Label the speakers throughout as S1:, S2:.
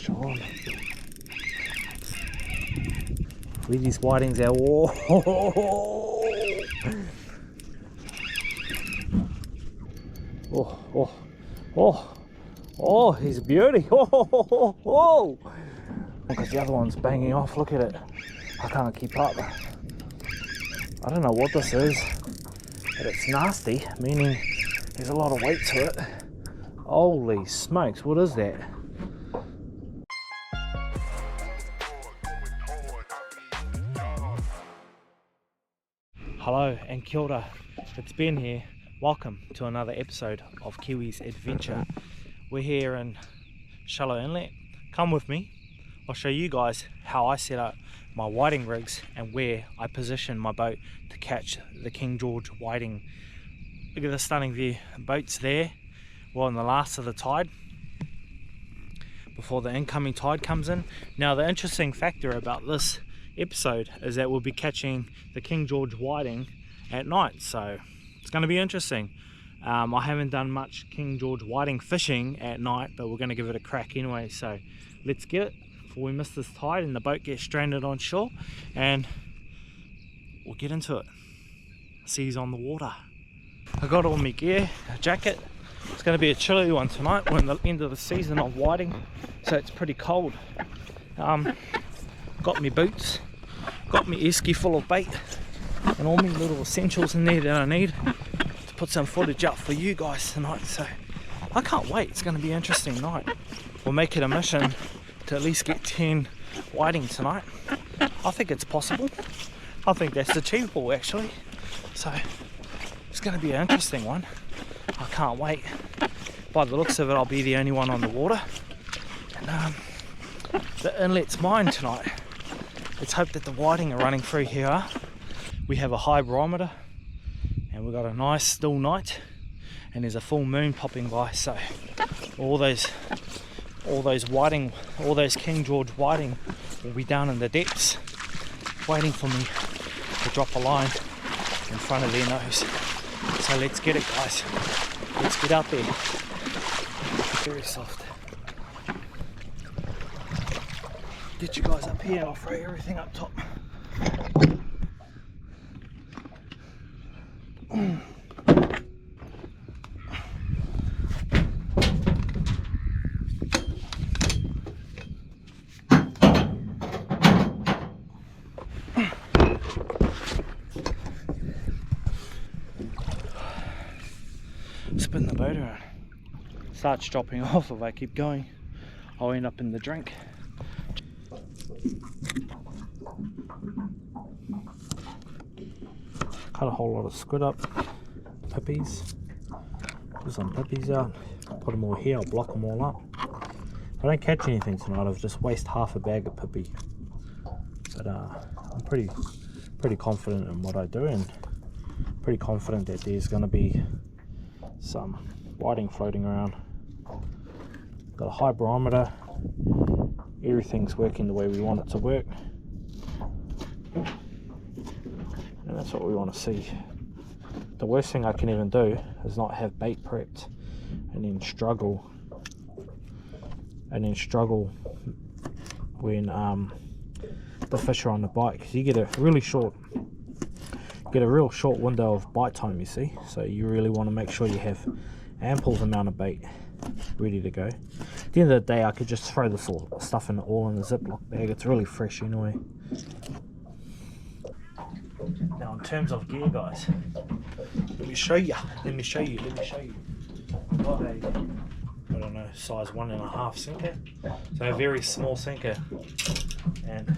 S1: fish on. Leave these whitings out. Whoa. Oh, he's a beauty. Oh, because the other one's banging off. Look at it. I can't keep up. I don't know what this is, but it's nasty, meaning there's a lot of weight to it. Holy smokes, what is that? Hello and kia ora, it's Ben here. Welcome to another episode of Kiwi's Adventure. We're here in Shallow Inlet. Come with me. I'll show you guys how I set up my whiting rigs and where I position my boat to catch the King George whiting. Look at the stunning view. The boat's there. We're on the last of the tide before the incoming tide comes in. Now the interesting factor about this episode is that we'll be catching the King George whiting at night, so it's going to be interesting. I haven't done much King George whiting fishing at night, but we're going to give it a crack anyway, so let's get it before we miss this tide and the boat gets stranded on shore, and we'll get into it. Seas on the water. I got all my gear, a jacket. It's going to be a chilly one tonight. We're in the end of the season of whiting, so it's pretty cold. Got my boots, got my esky full of bait, and all my little essentials in there that I need to put some footage up for you guys tonight. So I can't wait. It's going to be an interesting night. We'll make it a mission to at least get 10 whiting tonight. I think it's possible. I think that's achievable actually. So it's going to be an interesting one. I can't wait. By the looks of it, I'll be the only one on the water, and the inlet's mine tonight. Let's hope that the whiting are running through here. We have a high barometer and we've got a nice still night, and there's a full moon popping by, so all those whiting, all those King George whiting will be down in the depths waiting for me to drop a line in front of their nose. So let's get it, guys. Let's get out there. Very soft. Get you guys up here and I'll throw everything up top. Spin the boat around. Starts dropping off. If I keep going, I'll end up in the drink. Cut a whole lot of squid up, pippies, put some pippies out, put them all here, I'll block them all up. If I don't catch anything tonight, I've just wasted half a bag of pippy, but I'm pretty confident in what I do, and pretty confident that there's going to be some whiting floating around. Got a high barometer, everything's working the way we want it to work, and that's what we want to see. The worst thing I can even do is not have bait prepped and then struggle when the fish are on the bite, because you get a real short window of bite time, you see. So you really want to make sure you have ample amount of bait ready to go. At the end of the day, I could just throw this stuff all in a Ziploc bag. It's really fresh anyway. Now in terms of gear, guys, let me show you. Got a, I don't know, size 1.5 sinker, so a very small sinker, and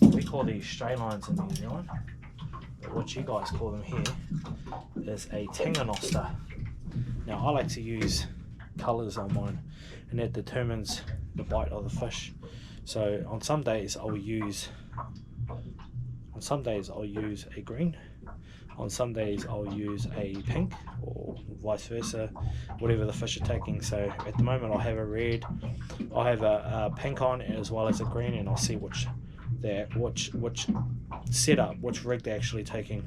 S1: we call these stray lines in New Zealand, but what you guys call them here is a tinga-noster. Now I like to use colours on mine, and that determines the bite of the fish. So on some days I'll use a green, on some days I'll use a pink, or vice versa, whatever the fish are taking. So at the moment I'll have a red, I'll have a pink on as well as a green, and I'll see which setup, which rig they're actually taking.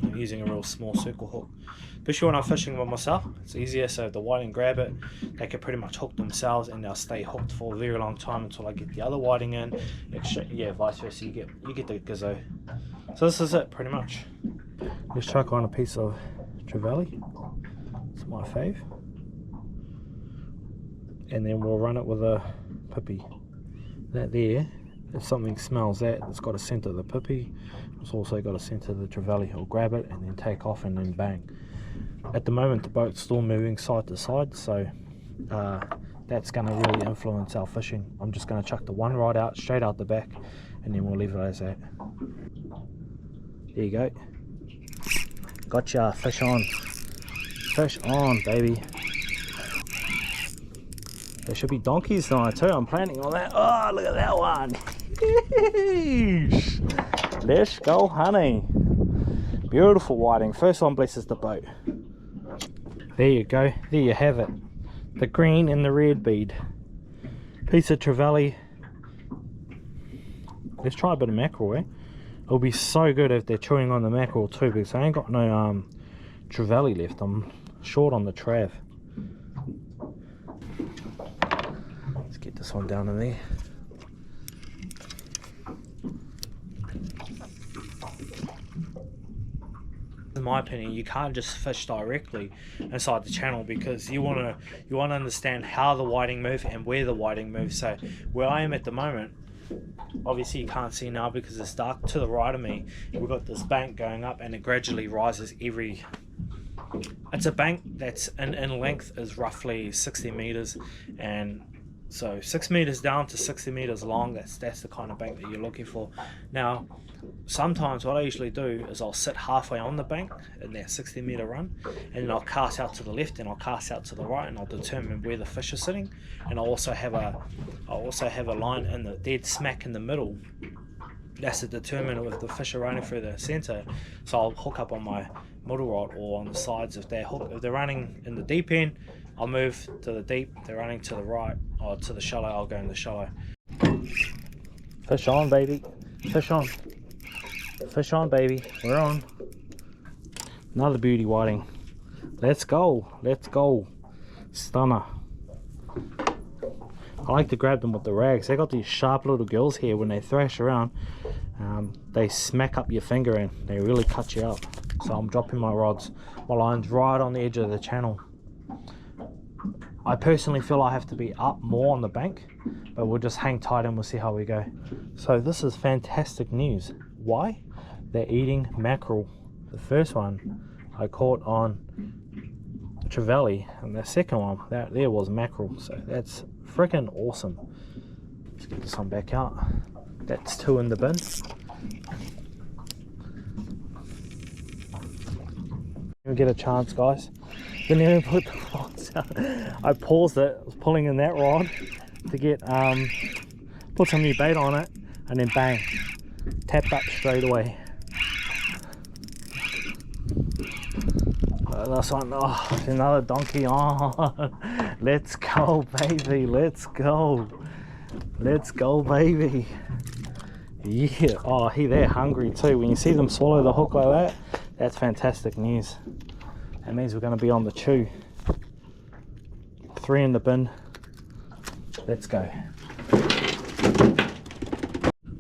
S1: I'm using a real small circle hook. Especially when I'm fishing by myself, it's easier, so if the whiting grab it, they can pretty much hook themselves and they'll stay hooked for a very long time until I get the other whiting in. Yeah, vice versa, you get the gazoo. So this is it, pretty much. Let's chuck on a piece of trevally. It's my fave. And then we'll run it with a pippy. That there, if something smells that, it's got a scent of the pippy. It's also got a scent of the trevally. I'll grab it and then take off and then bang. At the moment the boat's still moving side to side, so that's going to really influence our fishing. I'm just going to chuck the one rod out, straight out the back, and then we'll leave it as that. There you go. Gotcha, fish on. Fish on, baby. There should be donkeys tonight too, I'm planning on that. Oh, look at that one. Let's go, honey. Beautiful whiting. First one blesses the boat. There you go. There you have it. The green and the red bead. Piece of trevally. Let's try a bit of mackerel, eh? It'll be so good if they're chewing on the mackerel too, because I ain't got no trevally left. I'm short on the trav. Let's get this one down in there. In my opinion, you can't just fish directly inside the channel, because you want to understand how the whiting move and where the whiting moves. So where I am at the moment, obviously you can't see now because it's dark. To the right of me, we've got this bank going up and it gradually rises it's a bank that's in length is roughly 60 meters, and so 6 meters down to 60 meters long. That's the kind of bank that you're looking for. Now sometimes what I usually do is I'll sit halfway on the bank in that 60 meter run, and then I'll cast out to the left and I'll cast out to the right, and I'll determine where the fish are sitting. And I'll also have a line in the dead smack in the middle. That's to determine if the fish are running through the center. So I'll hook up on my middle rod or on the sides. If they're running in the deep end, I'll move to the deep. If they're running to the right or to the shallow, I'll go in the shallow. Fish on, baby. Fish on. Fish on, baby. We're on. Another beauty whiting. Let's go. Let's go. Stunner. I like to grab them with the rags. They got these sharp little gills here. When they thrash around, they smack up your finger and they really cut you up. So I'm dropping my rods, my lines right on the edge of the channel. I personally feel I have to be up more on the bank, but we'll just hang tight and we'll see how we go. So this is fantastic news. Why? They're eating mackerel. The first one I caught on trevally, and the second one there was mackerel. So that's freaking awesome. Let's get this one back out. That's 2 in the bin. Didn't get a chance, guys. Didn't even put the rods out. I paused it. I was pulling in that rod to get put some new bait on it, and then bang, tapped up straight away. This one, oh, another donkey on. Let's go, baby. Let's go. Let's go, baby. Yeah. Oh, they're hungry too. When you see them swallow the hook like that, that's fantastic news. That means we're going to be on the chew. 3 in the bin. Let's go.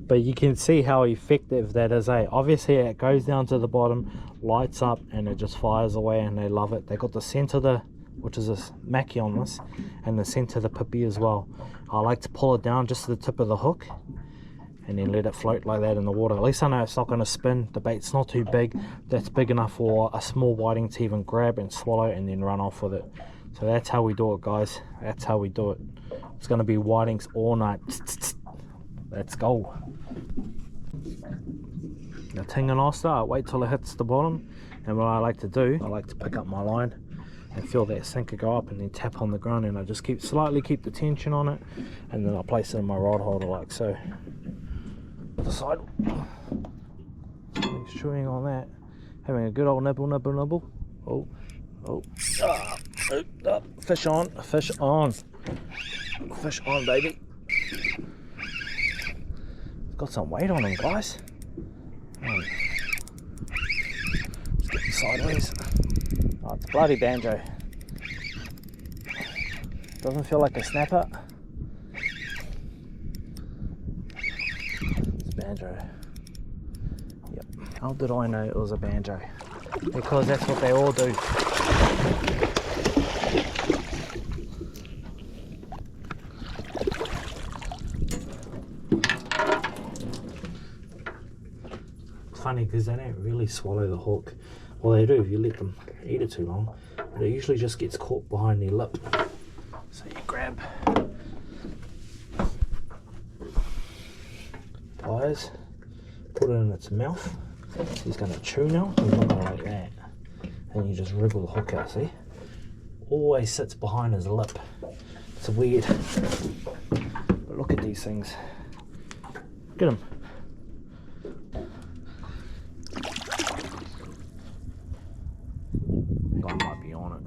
S1: But you can see how effective that is, eh? Obviously it goes down to the bottom, lights up, and it just fires away, and they love it. They got the scent of the, which is this mackie on this, and the scent of the pippy as well. I like to pull it down just to the tip of the hook and then let it float like that in the water. At least I know it's not going to spin. The bait's not too big. That's big enough for a small whiting to even grab and swallow and then run off with it. So that's how we do it, guys. That's how we do it. It's going to be whitings all night. Let's go. Now ting and I'll start. Wait till it hits the bottom, and what I like to do, I like to pick up my line and feel that sinker go up and then tap on the ground, and I just slightly keep the tension on it, and then I place it in my rod holder like so. The side, something's chewing on that, having a good old nibble. Fish on, fish on, fish on, baby. Got some weight on him, guys. sideways. Oh, it's bloody banjo. Doesn't feel like a snapper. It's banjo. Yep. How did I know it was a banjo? Because that's what they all do. It's funny because they don't really swallow the hook. Well, they do if you let them eat it too long, but it usually just gets caught behind their lip. So you grab pliers, put it in its mouth. He's going to chew now. He's not going to like that. And you just wriggle the hook out, see? Always sits behind his lip. It's weird. But look at these things. Look at him. Guy might be on it.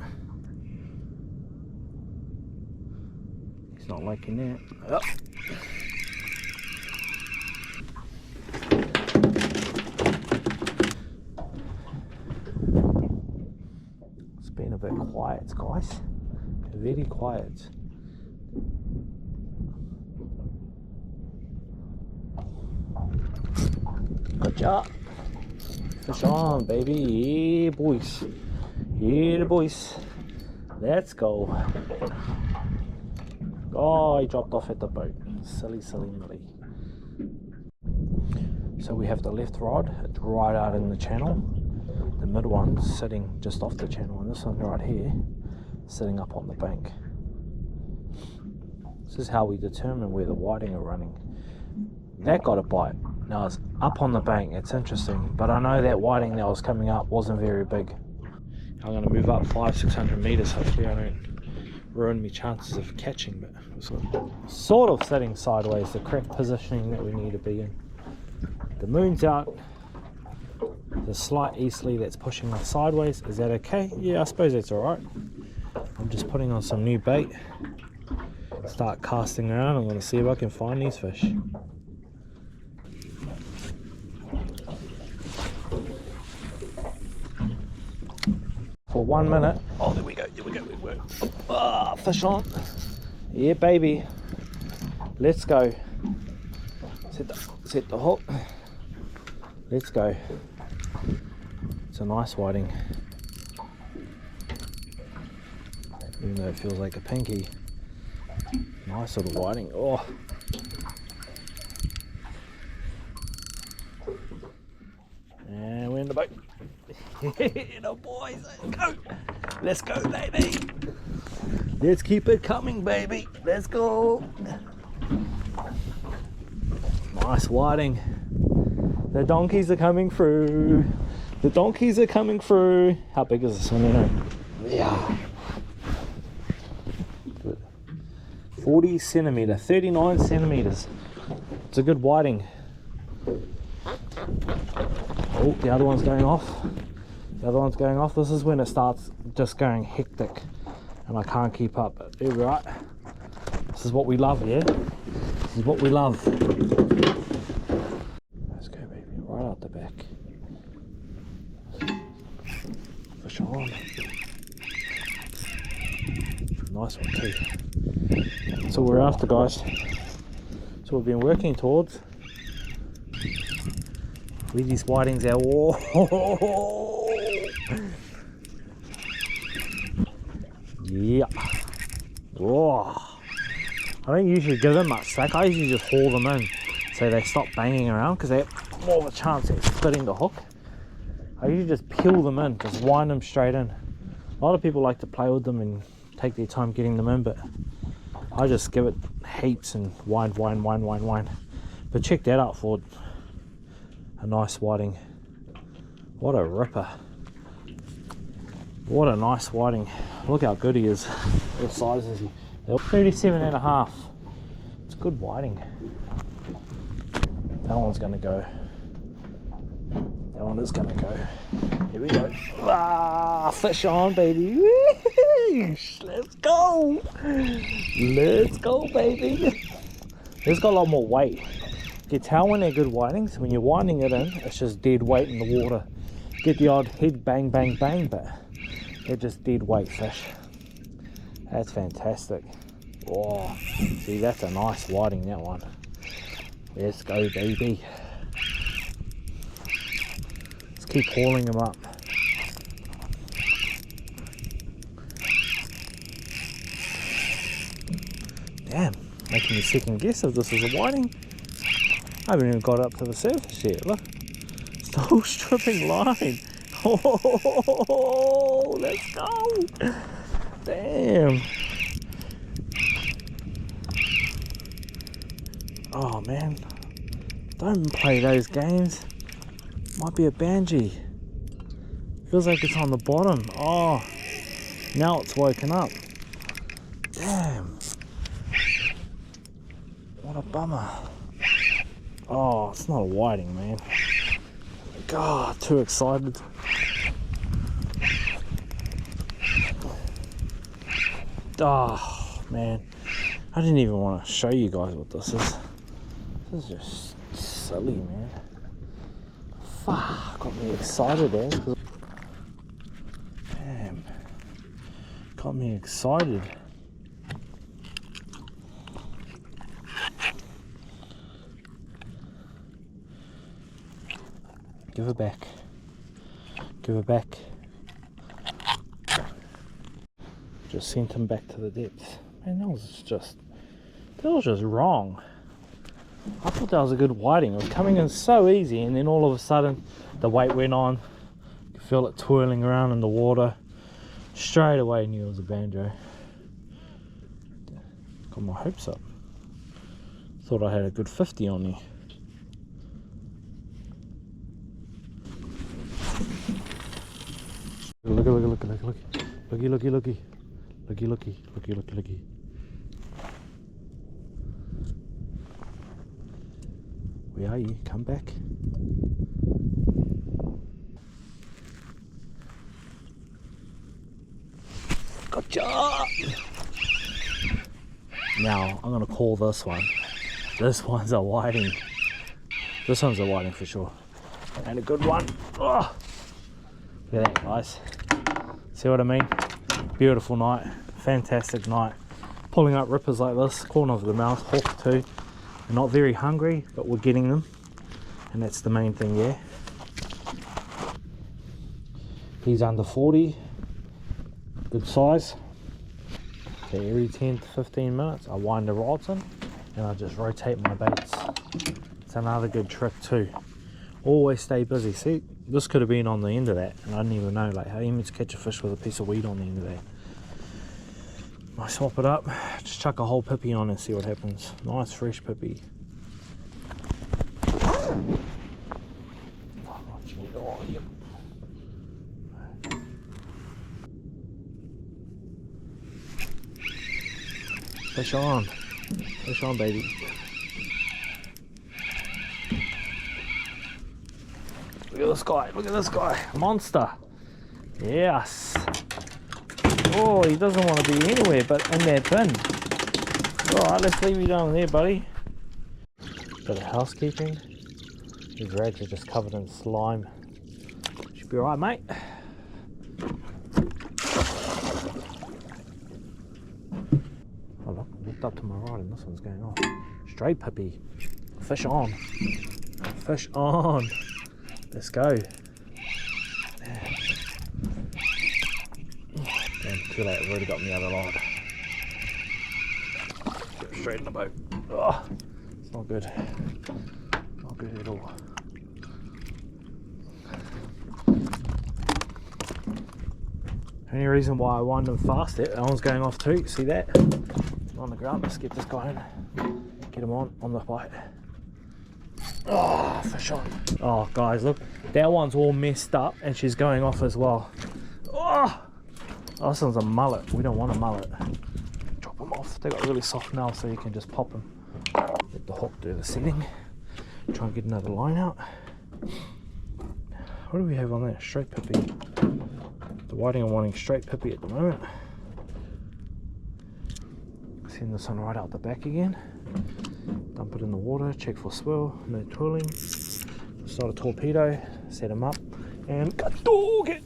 S1: He's not liking that. Oh. It's been a bit quiet, guys. Very quiet. Good job. Fish on, baby. Yeah, boys. Yeah, boys. Let's go. Oh, he dropped off at the boat. Silly, silly Millie. So we have the left rod. It's right out in the channel. The mid one's sitting just off the channel, and this one right here sitting up on the bank. This is how we determine where the whiting are running. That got a bite. Now it's up on the bank. It's interesting, but I know that whiting that was coming up wasn't very big. I'm going to move up 500-600 meters. Hopefully I don't ruin my chances of catching, but it's sort of sitting sideways, the correct positioning that we need to be in. The moon's out. The slight easterly that's pushing us sideways. Is that okay? Yeah, I suppose that's alright. I'm just putting on some new bait. Start casting around. I'm going to see if I can find these fish. For 1 minute. Oh, there we go. There we go. There we go. Ah, fish on. Yeah, baby. Let's go. Set the hook. Let's go. It's a nice whiting. Even though it feels like a pinky. Nice little whiting. Oh. And we're in the boat. No, boys, let's go. Let's go, baby. Let's keep it coming, baby. Let's go. Nice whiting. The donkeys are coming through. The donkeys are coming through. How big is this one? You know? Yeah. 40 centimeter, 39 centimeters. It's a good whiting. Oh, the other one's going off. The other one's going off. This is when it starts just going hectic and I can't keep up. But there we're at. This is what we love, yeah? This is what we love. Let's go, baby. Right out the back. Fish on. Nice one too. That's what we're after, guys. That's what we've been working towards. With these whitings out. Whoa. Yeah. Whoa. I don't usually give them much slack. I usually just haul them in so they stop banging around because they have more of a chance at splitting the hook. I usually just peel them in, just wind them straight in. A lot of people like to play with them and take their time getting them in, but I just give it heaps and wind. But check that out for a nice whiting. What a ripper. What a nice whiting. Look how good he is. What size is he? 37.5. It's good whiting. That one's gonna go. That one is gonna go. Here we go. Ah, fish on, baby. Let's go. Let's go, baby. It's got a lot more weight. You can tell when they're good whitings. When you're winding it in, it's just dead weight in the water. get the odd head bang, bang, bang, but they're just dead weight fish. That's fantastic. Oh, see, that's a nice whiting, that one. Let's go, baby. Let's keep hauling them up. Damn, making me second guess if this is a whiting. I haven't even got up to the surface yet, look. Still stripping line. Oh, let's go. Damn. Oh man, don't play those games. Might be a banshee. Feels like it's on the bottom. Oh, now it's woken up. Damn. What a bummer. Oh, it's not a whiting, man. God, too excited. Oh, man. I didn't even want to show you guys what this is. This is just silly, man. Fuck, got me excited, eh? Damn. Got me excited. Give her back. Give her back. Just sent him back to the depths. Man, that was just wrong. I thought that was a good whiting. It was coming in so easy, and then all of a sudden the weight went on. You could feel it twirling around in the water. Straight away knew it was a banjo. Got my hopes up. Thought I had a good 50 on me. Look, look, look, look, look. Looky, looky, looky. Looky, looky, looky, looky, looky. Where are you? Come back. Gotcha! Now, I'm going to call this one. This one's a whiting. This one's a whiting for sure. And a good one. Oh! Look at that, guys. See what I mean? Beautiful night. Fantastic night. Pulling up rippers like this. Corner of the mouth. Hawk too. They're not very hungry, but we're getting them. And that's the main thing, yeah. He's under 40. Good size. So every 10 to 15 minutes, I wind the rods in and I just rotate my baits. It's another good trick too. Always stay busy. See, this could have been on the end of that, and I didn't even know. Like, how do you mean to catch a fish with a piece of weed on the end of that? I swap it up, just chuck a whole pippy on and see what happens. Nice fresh pippy. Oh, yep. Fish on. Fish on, baby. Look at this guy. Look at this guy. Monster. Yes. Oh, he doesn't want to be anywhere but in that bin. Alright, let's leave you down there, buddy. Bit of housekeeping. These rags are just covered in slime. Should be alright, mate. Oh look, I looked up to my right and this one's going off. Straight pippy. Fish on. Fish on. Let's go. Damn, too late, I've already got me other rod. Get straight in the boat. Oh, it's not good. Not good at all. Only reason why I wind them fast, that one's going off too. See that? On the ground. Let's get this guy in. Get him on the bite. Oh, fish on. Oh, guys, look. That one's all messed up and she's going off as well. Oh, this one's a mullet. We don't want a mullet. Drop them off. They got really soft nails, so you can just pop them. Let the hook do the setting. Try and get another line out. What do we have on there? Straight pippy. The whiting I'm wanting straight pippy at the moment. Send this one right out the back again. Dump it in the water, check for swirl, no twirling. It's not a torpedo, set them up. And dog it.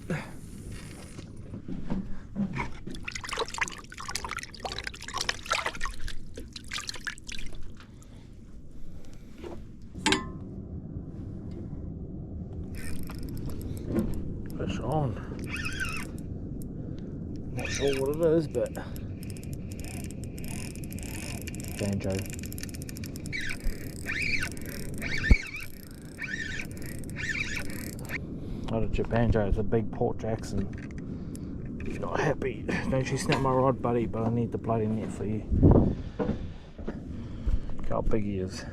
S1: Fish on. Not sure what it is, but banjo. Not a chip banjo, it's a big Port Jackson. If you're not happy, don't you snap my rod, buddy, but I need the bloody net for you. Look how big he is.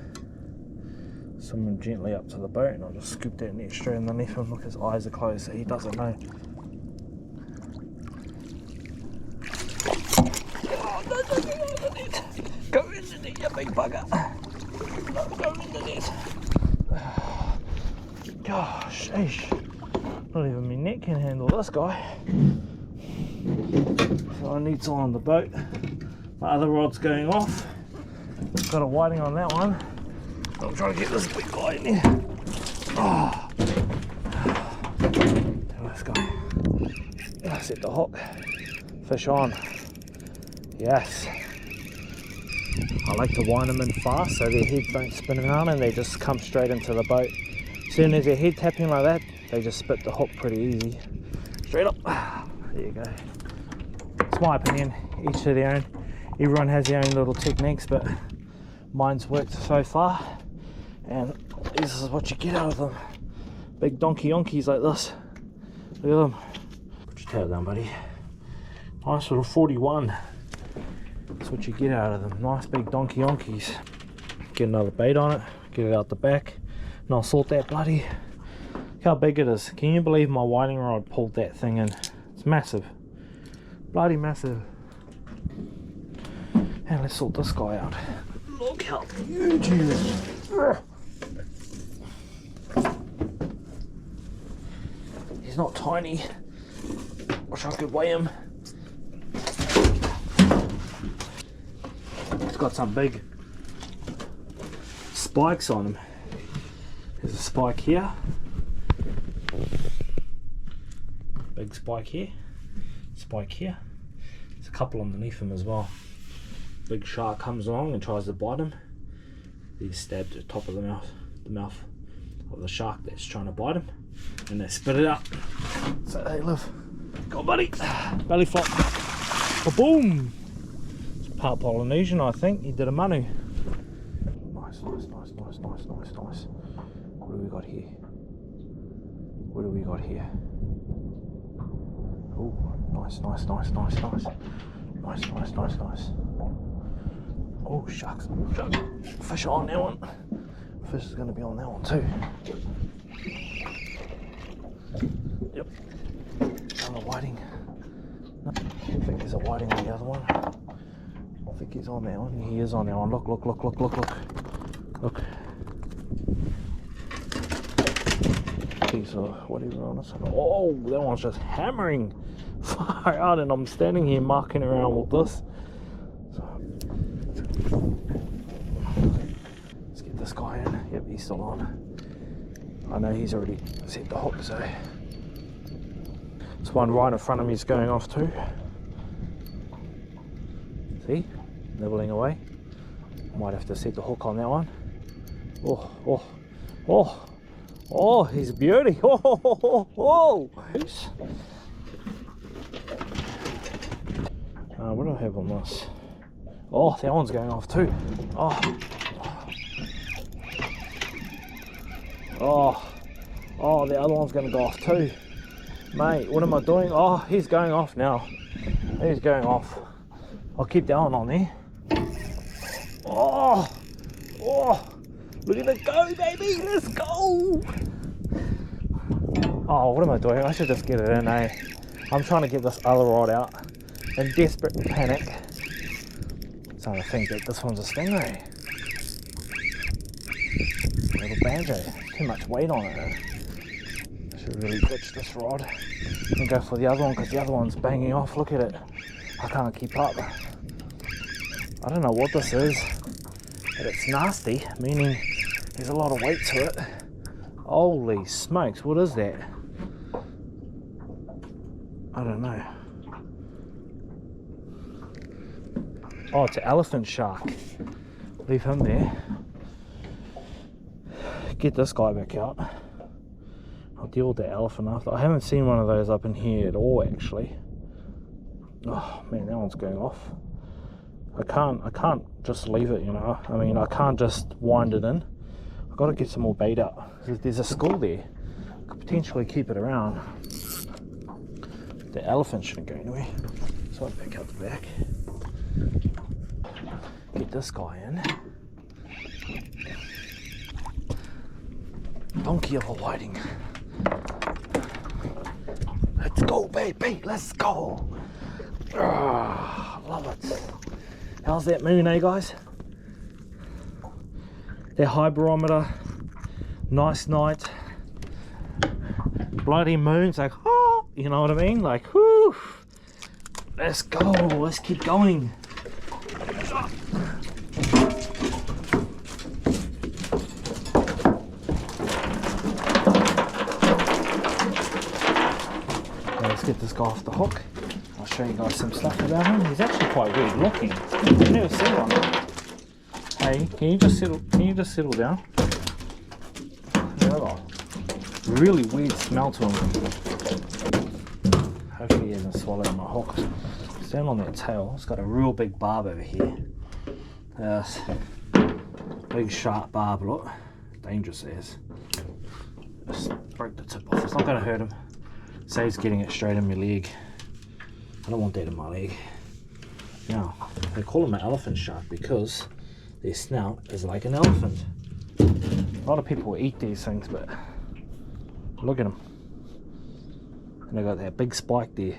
S1: Swim him gently up to the boat and I'll just scoop that net straight underneath him. Look, his eyes are closed so he doesn't know. Oh, no, don't go in the net. Go in the net, you big bugger. No, go in the net. Gosh, sheesh. Not even my net can handle this guy. So I need someone on the boat. My other rod's going off. Got a whiting on that one. I'm trying to get this big guy in there. Oh. Let's go. Set the hook. Fish on. Yes. I like to wind them in fast so their heads don't spin around and they just come straight into the boat. As soon as their head tapping like that, they just spit the hook pretty easy. Straight up. There you go. It's my opinion. Each to their own. Everyone has their own little techniques, but mine's worked so far. And this is what you get out of them. Big donkey yonkies like this. Look at them. Put your tail down, buddy. Nice little 41. That's what you get out of them. Nice big donkey yonkies. Get another bait on it. Get it out the back. And I'll sort that bloody. Look how big it is. Can you believe my whiting rod pulled that thing in? It's massive. Bloody massive. And let's sort this guy out. Look how huge he is. He's not tiny. Wish I could weigh him. He's got some big spikes on him. There's a spike here. Big spike here. Spike here. There's a couple underneath him as well. Big shark comes along and tries to bite him. He's stabbed at the top of the mouth of the shark that's trying to bite him, and they spit it out. So they live. Go on, buddy. Belly flop. Boom. It's part Polynesian, I think. He did a manu. Nice, nice, nice, nice, nice, nice, nice. What do we got here? What do we got here? Oh, nice, nice, nice, nice, nice. Nice, nice, nice, nice. Oh, shucks. Fish on that one. Fish is going to be on that one too. Yep. Another whiting. No, I think there's a whiting on the other one. I think he's on that one. He is on that one. Look, look, look, look, look, look. Look. Piece of whatever on this one. Oh, that one's just hammering far out, and I'm standing here marking around with this. Let's get this guy in. Yep, he's still on. I know he's already set the hook, so this one right in front of me is going off too. See? Nibbling away. Might have to set the hook on that one. Oh, oh, oh, oh, he's a beauty. Oh, oh, oh, oh. What do I have on this? Oh, that one's going off too. Oh. Oh. Oh, the other one's going to go off too. Mate, what am I doing? Oh, he's going off now. He's going off. I'll keep that one on there. Oh. Oh. Look at it go, baby. Let's go. Oh, what am I doing? I should just get it in, eh? I'm trying to get this other rod out in desperate panic. Starting to think that this one's a stingray. Little banjo. Too much weight on it. I should really ditch this rod and go for the other one, because the other one's banging off. Look at it. I can't keep up. I don't know what this is, but it's nasty, meaning there's a lot of weight to it. Holy smokes, what is that? I don't know. Oh, it's an elephant shark. Leave him there. Get this guy back out. I'll deal with the elephant after. I haven't seen one of those up in here at all, actually. Oh man, that one's going off. I can't just leave it, you know. I mean, I can't just wind it in. I've got to get some more bait out. There's a school there. Could potentially keep it around. The elephant shouldn't go anywhere. So I'm back out the back. Get this guy in. Donkey of a whiting. Let's go, baby. Let's go. Love it. How's that moon, eh, guys? That high barometer. Nice night. Bloody moon's like, oh, you know what I mean? Like, whoo. Let's go. Let's keep going. Let's get this guy off the hook. I'll show you guys some stuff about him. He's actually quite weird looking. I've never seen one. Hey, can you just settle down? Oh, really weird smell to him. Hopefully he hasn't swallowed my hook. Stand on that tail. It's got a real big barb over here. Big sharp barb, look. Dangerous as. Just break the tip off. It's not going to hurt him. Saves getting it straight in my leg. I don't want that in my leg. Now, they call them an elephant shark because their snout is like an elephant. A lot of people eat these things, but look at them. And they got that big spike there.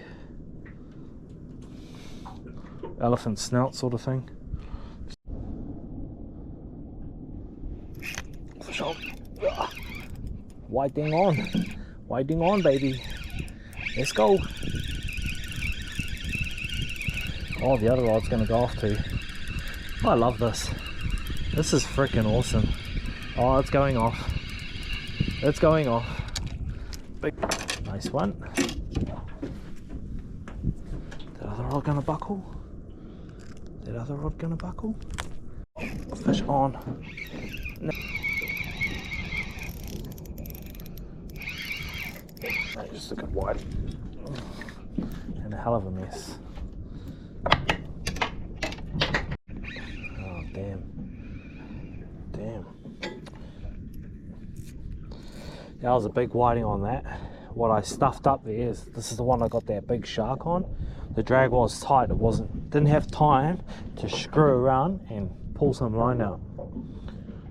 S1: Elephant snout sort of thing. Fish on. Whiting on. Whiting on, baby. Let's go. Oh, the other rod's going to go off too. I love this. This is freaking awesome. Oh, it's going off. It's going off. Big. Nice one. That other rod going to buckle? That other rod going to buckle? Fish on. No. Just look at white. And a hell of a mess. Oh, damn. Damn. That was a big whiting on that. What I stuffed up there is, this is the one I got that big shark on. The drag was tight. Didn't have time to screw around and pull some line out.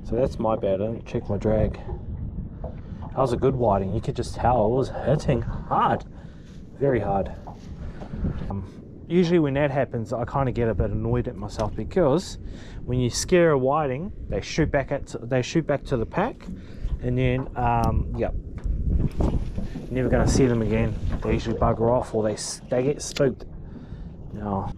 S1: So that's my bad. I didn't check my drag. That was a good whiting. You could just tell it was hitting hard, very hard. Usually when that happens, I kind of get a bit annoyed at myself because when you scare a whiting, they shoot back to the pack, and then yep, you're never going to see them again. They usually bugger off or they get spooked. Now,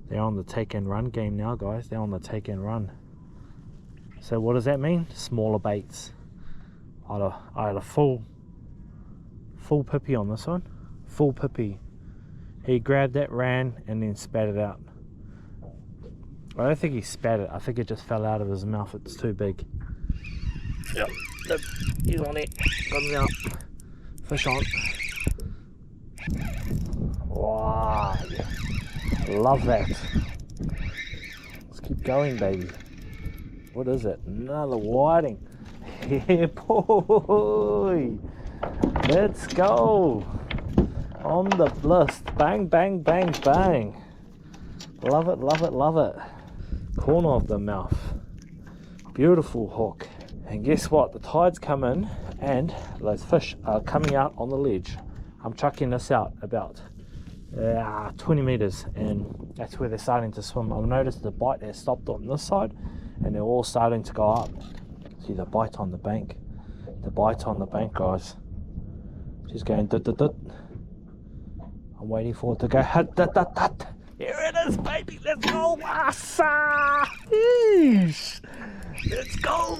S1: they're on the take and run game now, guys. They're on the take and run. So what does that mean? Smaller baits. I had a full pippy on this one. Full pippy. He grabbed it, ran, and then spat it out. I don't think he spat it. I think it just fell out of his mouth. It's too big. Yep. He's on it. Got him out. Fish on. Wow. Love that. Let's keep going, baby. What is it? Another whiting. Yeah, boy. Let's go. On the bliss. Bang, bang, bang, bang. Love it, love it, love it. Corner of the mouth. Beautiful hook. And guess what? The tide's come in and those fish are coming out on the ledge. I'm chucking this out about 20 meters, and that's where they're starting to swim. I've noticed the bite has stopped on this side and they're all starting to go up. See the bite on the bank. The bite on the bank, guys. She's going dut dut dut. I'm waiting for it to go hut dut dut dut. Here it this, baby. Let's go. Asa. Yeesh. Let's go.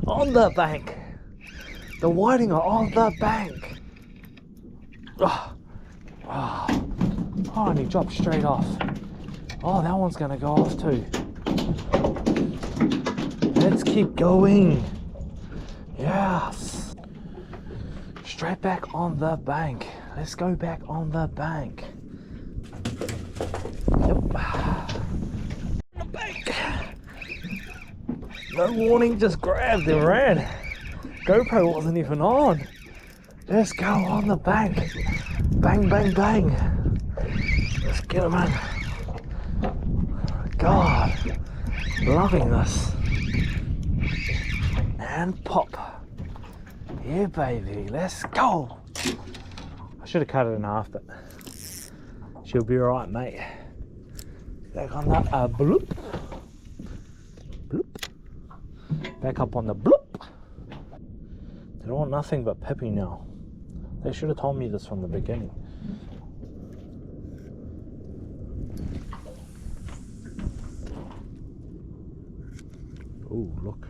S1: On the bank. The whiting are on the bank. Oh, and he dropped straight off. Oh, that one's gonna go off too. Let's keep going. Yes. Straight back on the bank. Let's go back on the bank. Yep. The bank. No warning, just grabbed and ran. GoPro wasn't even on. Let's go on the bank. Bang, bang, bang. Let's get him in. God, loving this. And pop. Yeah, baby, let's go. I should have cut it in half, but she'll be alright, mate. Back on that bloop. Bloop. Back up on the bloop. They don't want nothing but Pippi now. They should have told me this from the beginning. Oh, look.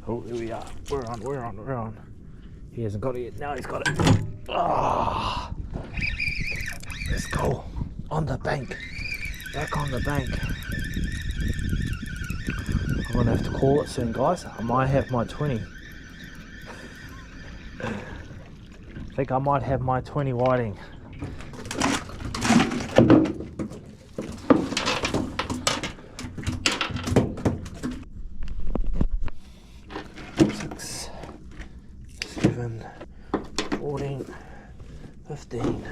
S1: Oh, here we are. We're on. He hasn't got it yet. Now he's got it. Ah. Let's go. On the bank. Back on the bank. I'm going to have to call it soon, guys. I might have my 20. I think I might have my 20 whiting. Six, 7, 14, 15,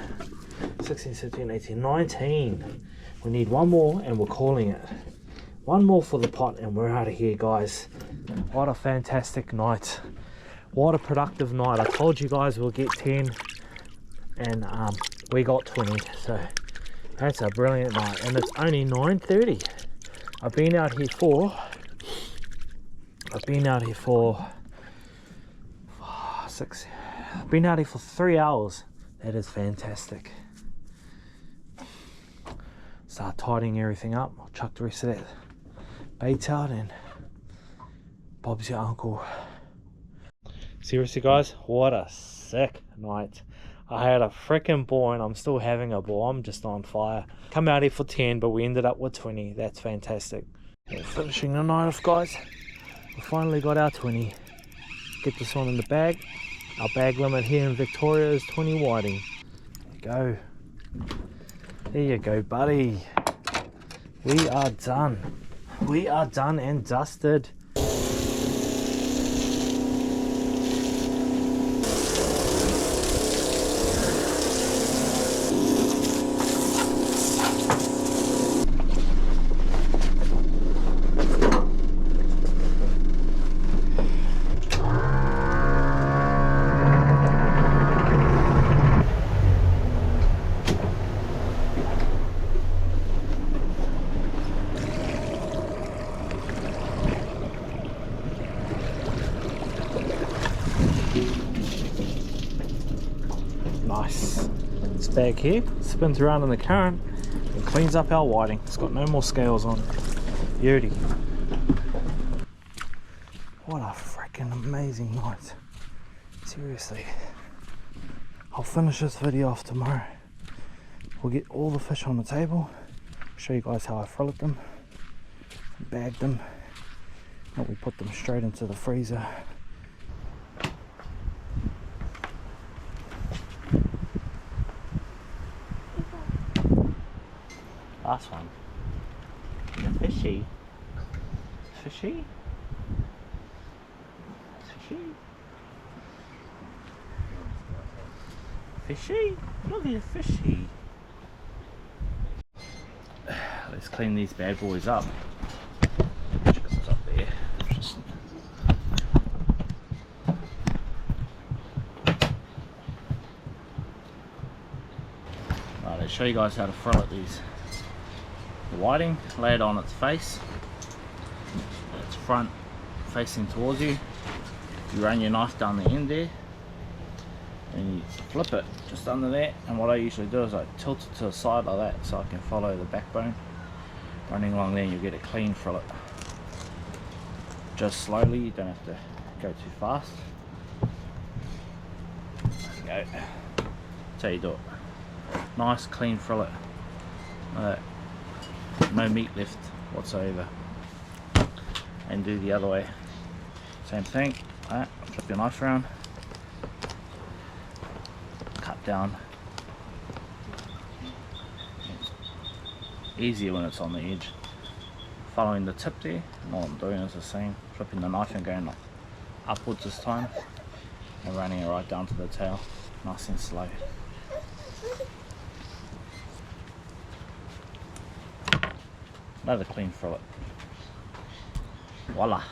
S1: 16, 17, 18, 19. We need one more and we're calling it. One more for the pot and we're out of here, guys. What a fantastic night. What a productive night. I told you guys we'll get 10 and we got 20. So that's a brilliant night. And it's only 9:30. I've been out here for 6. I've been out here for 3 hours. That is fantastic. Start tidying everything up. I'll chuck the rest of that bait out and Bob's your uncle. Seriously, guys, what a sick night. I had a freaking ball and I'm still having a ball. I'm just on fire. Come out here for 10, but we ended up with 20. That's fantastic. We're finishing the night off, guys. We finally got our 20. Get this one in the bag. Our bag limit here in Victoria is 20 whiting. There you go. There you go, buddy. We are done. We are done and dusted. Nice. This bag here spins around in the current and cleans up our whiting. It's got no more scales on it. Beauty. What a freaking amazing night. Seriously. I'll finish this video off tomorrow. We'll get all the fish on the table. Show you guys how I filleted them, bagged them, and we put them straight into the freezer. Last one. Fishy. Fishy? Fishy? Fishy? Look at the fishy. Let's clean these bad boys up. It's up there. Just... Right, let's show you guys how to fillet these. The whiting, lay it on its face, its front facing towards you, You run your knife down the end there and you flip it just under there, and what I usually do is I tilt it to the side like that so I can follow the backbone. Running along there, you get a clean fillet. Just slowly, you don't have to go too fast. There you go. That's how you do it. Nice clean fillet. No meat left whatsoever. And do the other way. Same thing. Right, flip your knife around. Cut down. It's easier when it's on the edge. Following the tip there, and all I'm doing is the same. Flipping the knife and going upwards this time. And running it right down to the tail. Nice and slow. Another clean fillet. Voila!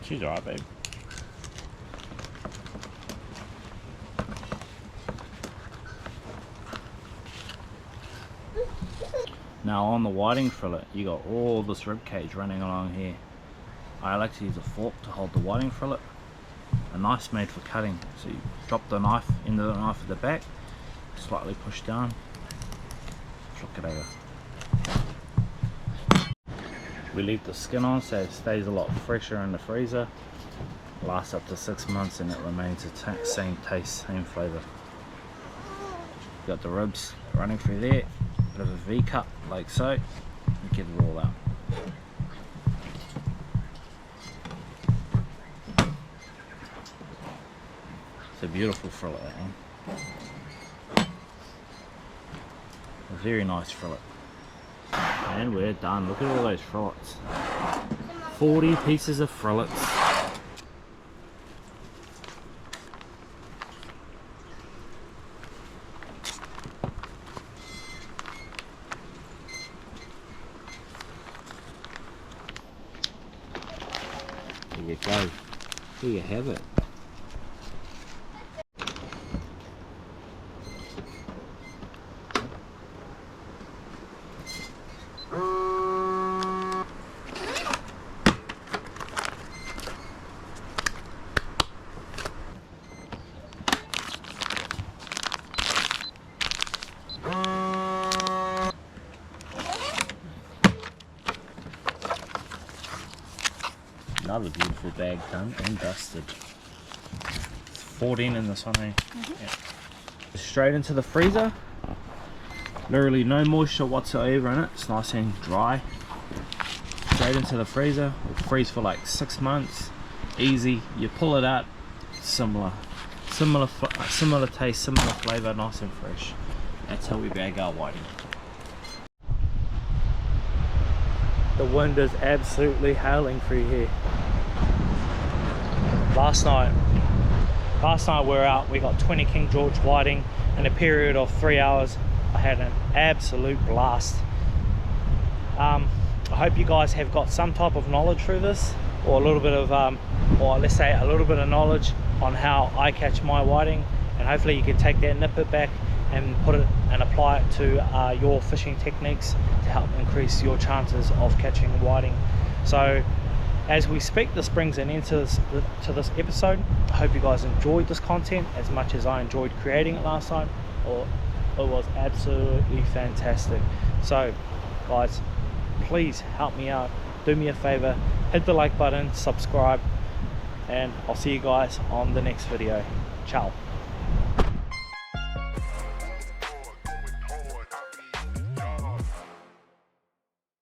S1: She's alright, babe. Now on the whiting fillet, you got all this rib cage running along here. I like to use a fork to hold the whiting fillet. A knife's made for cutting, so you drop the knife into the knife at the back, slightly push down, flick it over. We leave the skin on so it stays a lot fresher in the freezer. Lasts up to 6 months and it remains the same taste, same flavour. Got the ribs running through there, bit of a V cut like so, and get it all out. It's a beautiful fillet, eh? A very nice fillet. And we're done. Look at all those fillets. 40 pieces of fillets. There you go. There you have it. Another beautiful bag done and dusted. 14 in this one, eh? Yeah. Straight into the freezer. Literally no moisture whatsoever in it. It's nice and dry. Straight into the freezer. It'll freeze for like 6 months. Easy. You pull it out. Similar taste, similar flavour, nice and fresh. That's how we bag our whiting. The wind is absolutely howling through here. Last night we were out, we got 20 King George whiting in a period of 3 hours. I had an absolute blast. I hope you guys have got some type of knowledge through this, or a little bit of, or let's say a little bit of knowledge on how I catch my whiting, and hopefully you can take that nipper back and put it and apply it to your fishing techniques to help increase your chances of catching whiting. So as we speak, this brings an end to this episode. I hope you guys enjoyed this content as much as I enjoyed creating it last time. It was absolutely fantastic. So guys, please help me out, do me a favor, hit the like button, subscribe, and I'll see you guys on the next video. Ciao.